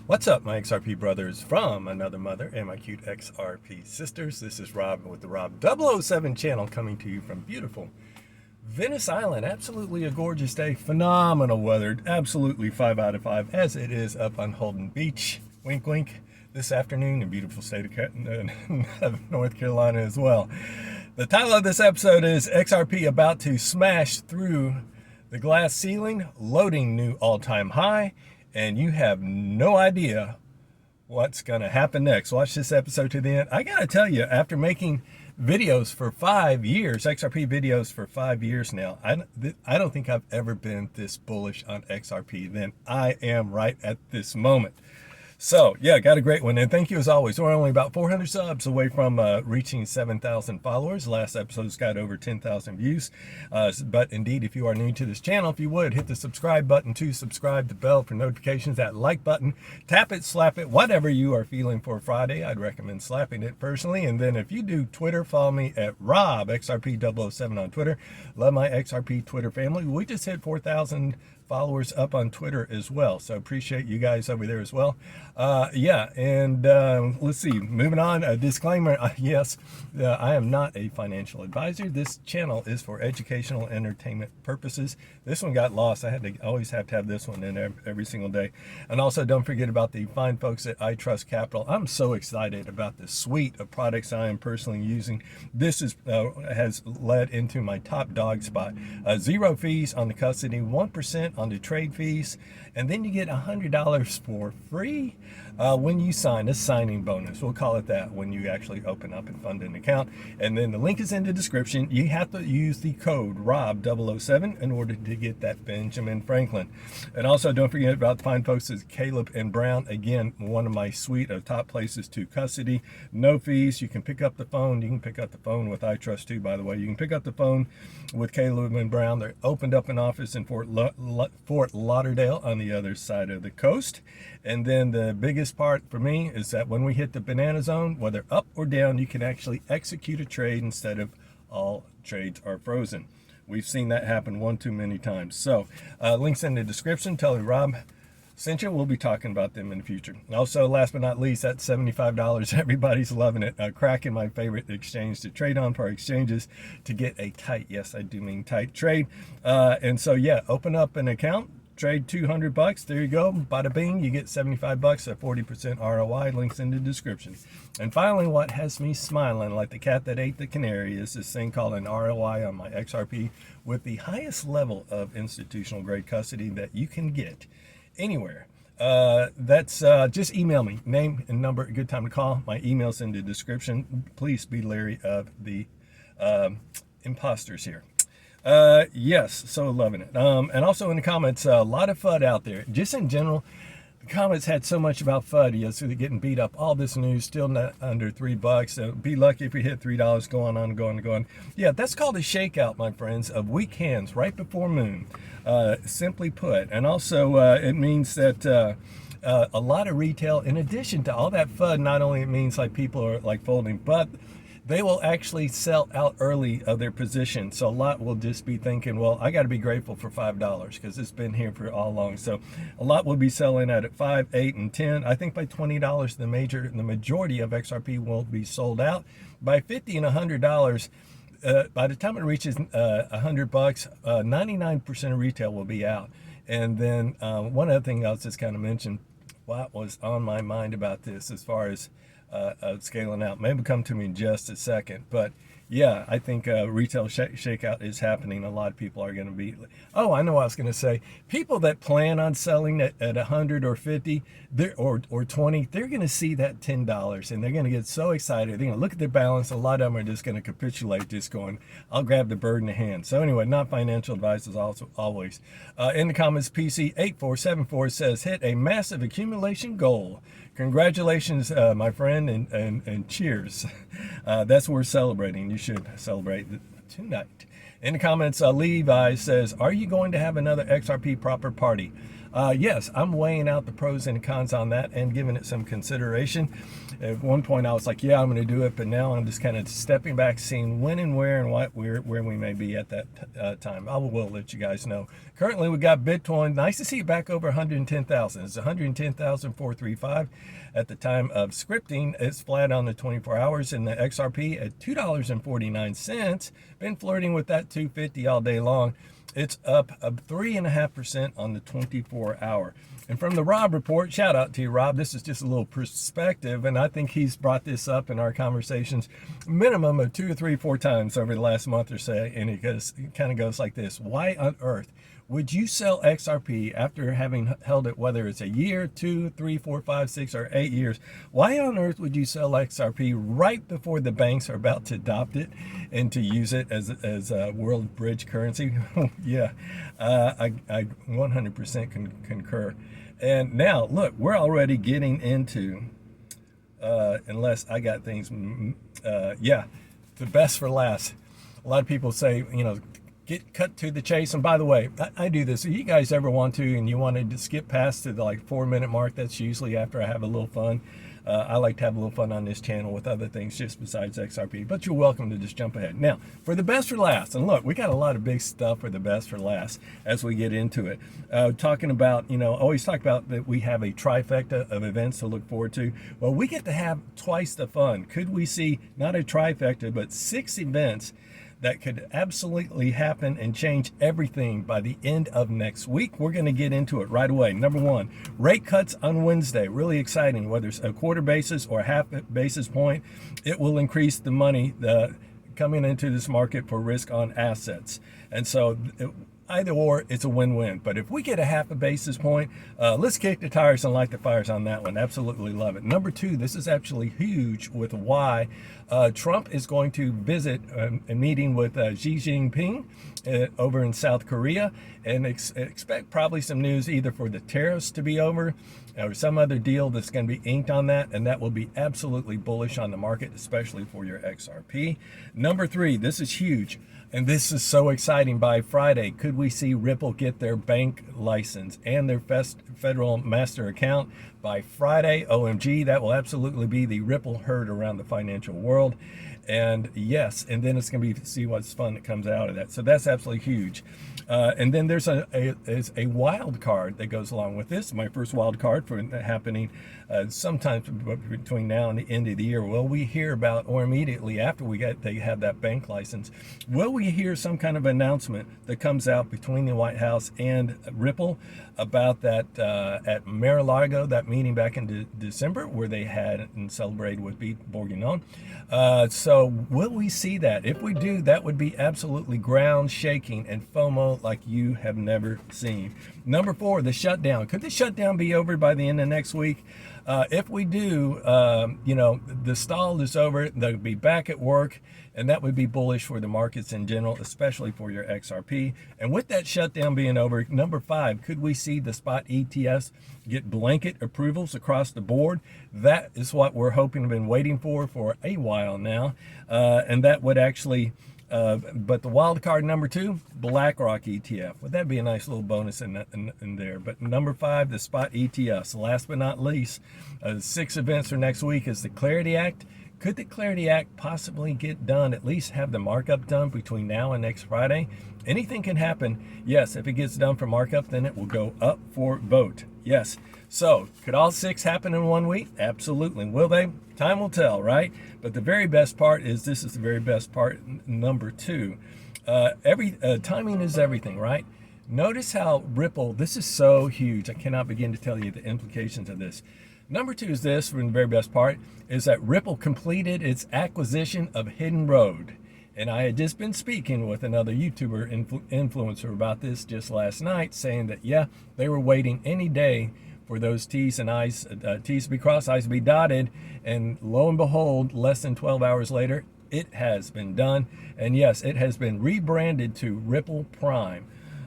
What's up, my XRP brothers from another mother and my cute XRP sisters? This is Rob with the Rob 007 channel coming to you from beautiful Venice Island. Absolutely a gorgeous day. Phenomenal weather. Absolutely 5 out of 5 as it is up on Holden Beach. Wink, wink. This afternoon in beautiful state of North Carolina as well. The title of this episode is XRP about to smash through the glass ceiling, loading new all-time high, and you have no idea what's going to happen next. Watch this episode to the end. I got to tell you, after making videos for 5 years, XRP videos for 5 years now, I don't think I've ever been this bullish on XRP than I am right at this moment. So, yeah, got a great one. And thank you as always. We're only about 400 subs away from reaching 7,000 followers. Last episode's got over 10,000 views. But indeed, if you are new to this channel, if you would, hit the subscribe button to subscribe, the bell for notifications, that like button, tap it, slap it, whatever you are feeling for Friday. I'd recommend slapping it personally. And then if you do Twitter, follow me at Rob XRP007 on Twitter. Love my XRP Twitter family. We just hit 4,000 followers up on Twitter as well, so appreciate you guys over there as well. Yeah, and let's see, moving on, a disclaimer. Yes, I am not a financial advisor. This channel is for educational entertainment purposes. This one got lost. Always have to have this one in every single day. And also don't forget about the fine folks at iTrustCapital. I'm so excited about the suite of products I am personally using. This has led into my top dog spot. 0 fees on the custody, 1% on the trade fees, and then you get $100 for free when you sign a signing bonus. We'll call it that when you actually open up and fund an account. And then the link is in the description. You have to use the code ROB007 in order to get that Benjamin Franklin. And also don't forget about the fine folks at Caleb and Brown. Again, one of my suite of top places to custody. No fees. You can pick up the phone. You can pick up the phone with iTrust too, by the way. You can pick up the phone with Caleb and Brown. They're opened up an office in Fort Lauderdale on the other side of the coast. And then the biggest part for me is that when we hit the banana zone, whether up or down, you can actually execute a trade instead of all trades are frozen. We've seen that happen one too many times. So links in the description. Tell me Rob sent you. We'll be talking about them in the future. Also, last but not least, that's $75. Everybody's loving it. Cracking, my favorite exchange to trade on for our exchanges to get a tight, yes, I do mean tight trade. And so, yeah, open up an account, trade $200. There you go. Bada bing, you get $75 at 40% ROI. Links in the description. And finally, what has me smiling like the cat that ate the canary is this thing called an ROI on my XRP with the highest level of institutional grade custody that you can get anywhere. That's just email me, name and number, good time to call. My email's in the description. Please be leery of the imposters here. Yes, so loving it. And also in the comments, a lot of FUD out there. Just in general, the comments had so much about FUD. Yes, so they're getting beat up. All this news still not under $3. So be lucky if we hit $3. Going on. Yeah, that's called a shakeout, my friends, of weak hands right before moon. Simply put. And also it means that a lot of retail, in addition to all that FUD, not only it means like people are like folding, but they will actually sell out early of their position. So a lot will just be thinking, well, I got to be grateful for $5 because it's been here for all along. So a lot will be selling at $5, $8, and $10. I think by $20, the majority of XRP will be sold out. By $50 and $100, by the time it reaches $100, 99% of retail will be out. And then one other thing else that's kind of mentioned, what was on my mind about this as far as scaling out, maybe come to me in just a second, but yeah, I think retail shakeout is happening. A lot of people are going to be, oh, I know what I was going to say. People that plan on selling at 100 or 50 or 20, they're going to see that $10 and they're going to get so excited. They're going to look at their balance. A lot of them are just going to capitulate, just going, I'll grab the bird in the hand. So anyway, not financial advice as also always. In the comments, PC8474 says, hit a massive accumulation goal. Congratulations, my friend, and cheers. That's what we're celebrating. You should celebrate tonight. In the comments, Levi says, are you going to have another XRP proper party? Yes, I'm weighing out the pros and cons on that and giving it some consideration. At one point I was like, yeah, I'm going to do it, but now I'm just kind of stepping back, seeing when and where and where we may be at that time. I will let you guys know. Currently we got Bitcoin, nice to see it back over 110,000. It's 110,435 at the time of scripting. It's flat on the 24 hours, and the XRP at $2.49. Been flirting with that 250 all day long. It's up 3.5% on the 24 hour. And from the Rob report, shout out to you, Rob. This is just a little perspective, and I think he's brought this up in our conversations minimum of 2 or 3 or 4 times over the last month or so. And it kind of goes like this: why on earth would you sell XRP after having held it, whether it's a year, 2, 3, 4, 5, 6, or 8 years? Why on earth would you sell XRP right before the banks are about to adopt it and to use it as a world bridge currency? Yeah, I 100% concur. And now, look, we're already getting into, unless I got things, yeah, the best for last. A lot of people say, you know, get cut to the chase. And by the way, I do this. If you guys ever want to, and you wanted to skip past to the 4-minute mark, that's usually after I have a little fun. I like to have a little fun on this channel with other things just besides XRP, but you're welcome to just jump ahead. Now, for the best for last, and look, we got a lot of big stuff for the best for last as we get into it. Talking about, you know, always talk about that we have a trifecta of events to look forward to. Well, we get to have twice the fun. Could we see not a trifecta, but 6 events that could absolutely happen and change everything by the end of next week? We're going to get into it right away. Number 1, rate cuts on Wednesday. Really exciting. Whether it's a quarter basis or a half basis point, it will increase the money coming into this market for risk on assets. And so either or, it's a win-win. But if we get a half a basis point, let's kick the tires and light the fires on that one. Absolutely love it. Number 2, this is actually huge with why Trump is going to visit a meeting with Xi Jinping over in South Korea, and expect probably some news either for the tariffs to be over or some other deal that's going to be inked on that, and that will be absolutely bullish on the market, especially for your XRP. Number 3, this is huge, and this is so exciting. By Friday, could we see Ripple get their bank license and their federal master account? By Friday, OMG, that will absolutely be the Ripple herd around the financial world. And yes, and then it's going to be see what's fun that comes out of that. So that's absolutely huge. And then there's a wild card that goes along with this. My first wild card for happening sometime between now and the end of the year. Will we hear about, or immediately after they have that bank license, will we hear some kind of announcement that comes out between the White House and Ripple about that at Mar-a-Lago, that meeting back in December where they had and celebrated with Pete Bourguignon? So will we see that? If we do, that would be absolutely ground shaking and FOMO like you have never seen. Number 4, the shutdown. Could the shutdown be over by the end of next week? If we do, you know, the stall is over. They'll be back at work, and that would be bullish for the markets in general, especially for your XRP. And with that shutdown being over, number 5, could we see the spot ETFs get blanket approvals across the board? That is what we're hoping and been waiting for a while now, and that would actually. But the wild card number 2, BlackRock ETF. Would that be a nice little bonus in there? But number 5, the spot ETFs. Last but not least, 6 events for next week is the Clarity Act. Could the Clarity Act possibly get done, at least have the markup done between now and next Friday? Anything can happen. Yes, if it gets done for markup, then it will go up for vote. Yes. So, could all 6 happen in 1 week? Absolutely. Will they? Time will tell, right? But the very best part is, this is the very best part, number 2. Timing is everything, right? Notice how Ripple, this is so huge. I cannot begin to tell you the implications of this. Number 2 is this, from the very best part, is that Ripple completed its acquisition of Hidden Road. And I had just been speaking with another YouTuber influencer about this just last night, saying that, yeah, they were waiting any day for those T's and I's, T's to be crossed, I's to be dotted. And lo and behold, less than 12 hours later, it has been done. And yes, it has been rebranded to Ripple Prime.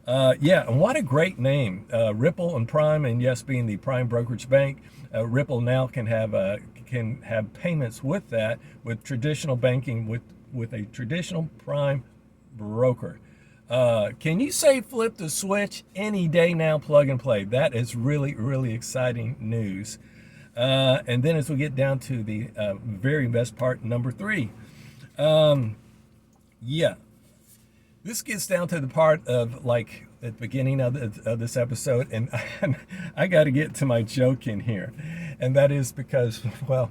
Yeah, and what a great name. Ripple and Prime, and yes, being the prime brokerage bank, Ripple now can have payments with that, with traditional banking, with a traditional prime broker. Can you say flip the switch any day now, plug and play? That is really, really exciting news. And then as we get down to the very best part, number 3. Yeah, this gets down to the part of like at the beginning of this episode, and I got to get to my joke in here. And that is because, well,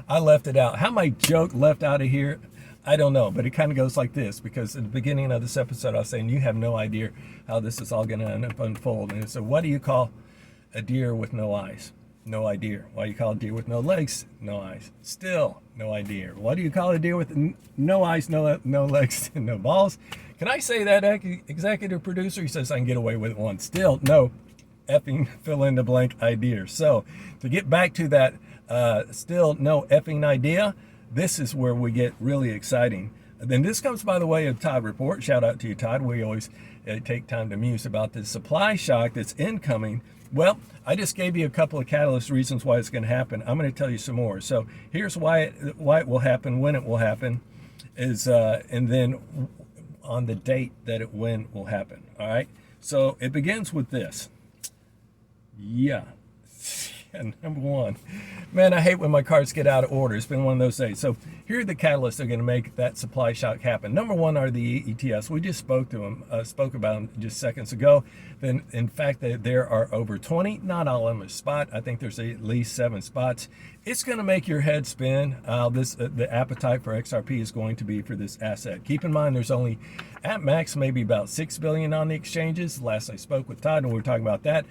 I left it out. How my joke left out of here, I don't know, but it kind of goes like this, because at the beginning of this episode, I was saying, you have no idea how this is all going to unfold. And so what do you call a deer with no eyes? No idea. What do you call a deer with no legs? No eyes. Still no idea. What do you call a deer with no eyes, no legs, and no balls? Can I say that, executive producer? He says I can get away with one. Still no effing fill in the blank idea. So to get back to that still no effing idea, this is where we get really exciting. Then this comes by the way of Todd Report. Shout out to you, Todd. We always take time to muse about this supply shock that's incoming. Well, I just gave you a couple of catalyst reasons why it's going to happen. I'm going to tell you some more. So here's why it will happen, when it will happen, is and then on the date that it when will happen. All right. So it begins with this. Yeah. Number 1, man, I hate when my cards get out of order. It's been one of those days. So here are the catalysts that are going to make that supply shock happen. Number 1 are the ETFs. We just spoke about them just seconds ago. Then, in fact, there are over 20. Not all of them are spot. I think there's at least 7 spots. It's going to make your head spin. The appetite for XRP is going to be for this asset. Keep in mind, there's only at max maybe about $6 billion on the exchanges. Last I spoke with Todd, and we were talking about that.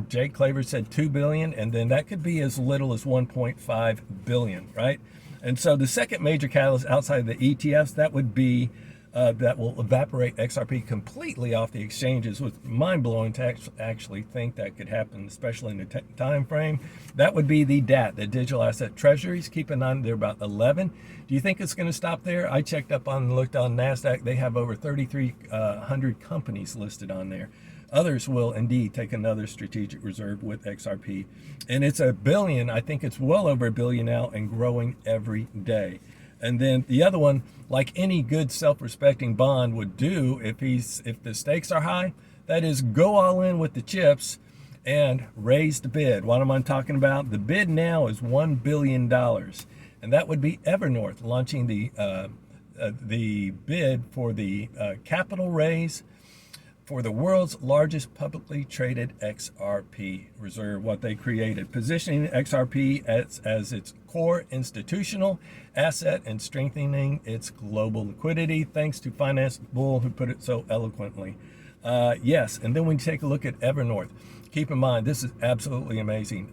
Jake Claver said $2 billion, and then that could be as little as $1.5 billion, right? And so the second major catalyst outside of the ETFs, that would be that will evaporate XRP completely off the exchanges. Was mind-blowing to actually think that could happen, especially in the time frame. That would be the DAT, the digital asset treasuries. Keep in mind they're about 11. Do you think it's going to stop there? I checked up on, looked on NASDAQ. They have over 3,300 companies listed on there. Others will indeed take another strategic reserve with XRP. And it's $1 billion. I think it's well over $1 billion now and growing every day. And then the other one, like any good self-respecting bond would do if the stakes are high, that is go all in with the chips and raise the bid. What am I talking about? The bid now is $1 billion. And that would be Evernorth launching the bid for the capital raise for the world's largest publicly traded XRP reserve, what they created, positioning XRP as its core institutional asset and strengthening its global liquidity, thanks to Finance Bull, who put it so eloquently. Yes, and then when you take a look at Evernorth, keep in mind, this is absolutely amazing.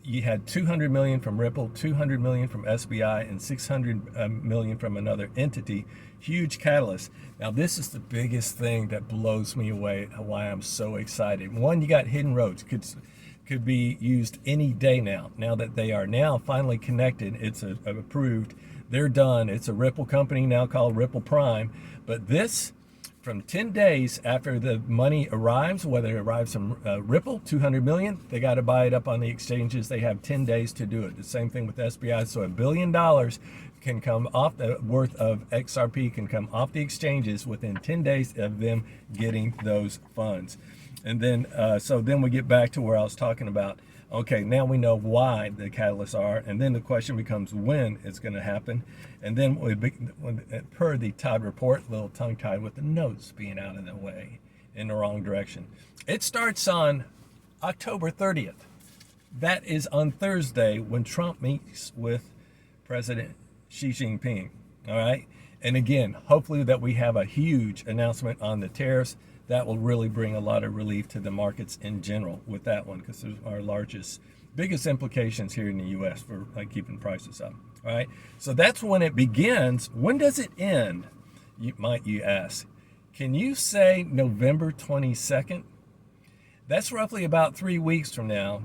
You had 200 million from Ripple, 200 million from SBI, and 600 million from another entity. Huge catalyst. Now, this is the biggest thing that blows me away, why I'm so excited. One, you got Hidden Roads, could be used any day now. Now that they are now finally connected, it's approved. They're done. It's a Ripple company now called Ripple Prime. But this, from 10 days after the money arrives, whether it arrives from Ripple, 200 million, they got to buy it up on the exchanges. They have 10 days to do it. The same thing with SBI. So $1 billion can come off, the worth of XRP can come off the exchanges within 10 days of them getting those funds. And then, so then we get back to where I was talking about, okay, now we know why the catalysts are, and then the question becomes when it's going to happen. And then per the Todd Report, a little tongue-tied with the notes being out of the way in the wrong direction. It starts on October 30th. That is on Thursday when Trump meets with President Xi Jinping, all right? And again, hopefully that we have a huge announcement on the tariffs. That will really bring a lot of relief to the markets in general with that one, because there's our biggest implications here in the U.S. for like keeping prices up. All right, so that's when it begins. When does it end? You ask. Can you say November 22nd? That's roughly about 3 weeks from now.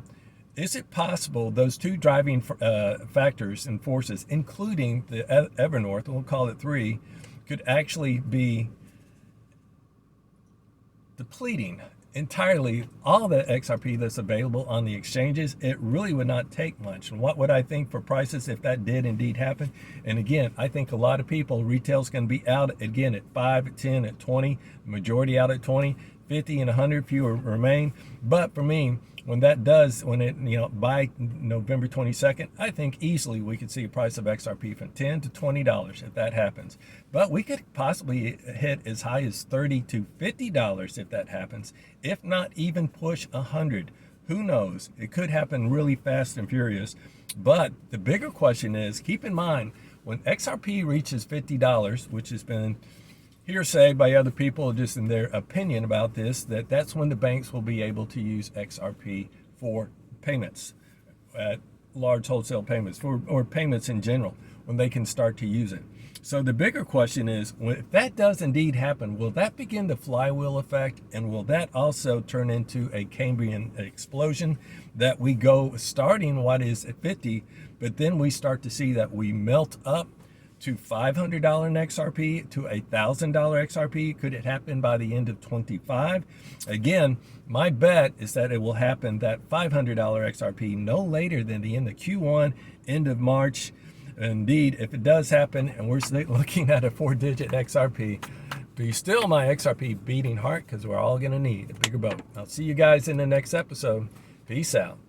Is it possible those two driving factors and forces, including the Evernorth, we'll call it 3, could actually be depleting entirely all the XRP that's available on the exchanges, it really would not take much. And what would I think for prices if that did indeed happen? And again, I think a lot of people, retail's going to be out again at 5, at 10, at 20, majority out at 20, 50 and 100, fewer remain. But for me, when that does, when it, by November 22nd, I think easily we could see a price of XRP from $10 to $20 if that happens. But we could possibly hit as high as $30 to $50 if that happens, if not even push 100. Who knows? It could happen really fast and furious. But the bigger question is, keep in mind, when XRP reaches $50, which has been hearsay by other people just in their opinion about this, that's when the banks will be able to use XRP for payments, large wholesale payments, or payments in general, when they can start to use it. So the bigger question is, if that does indeed happen, will that begin the flywheel effect, and will that also turn into a Cambrian explosion, that we go starting what is at 50, but then we start to see that we melt up to $500 XRP, to $1,000 XRP? Could it happen by the end of 25? Again, my bet is that it will happen, that $500 XRP, no later than the end of Q1, end of March. Indeed, if it does happen, and we're looking at a 4-digit XRP, be still my XRP beating heart, because we're all going to need a bigger boat. I'll see you guys in the next episode. Peace out.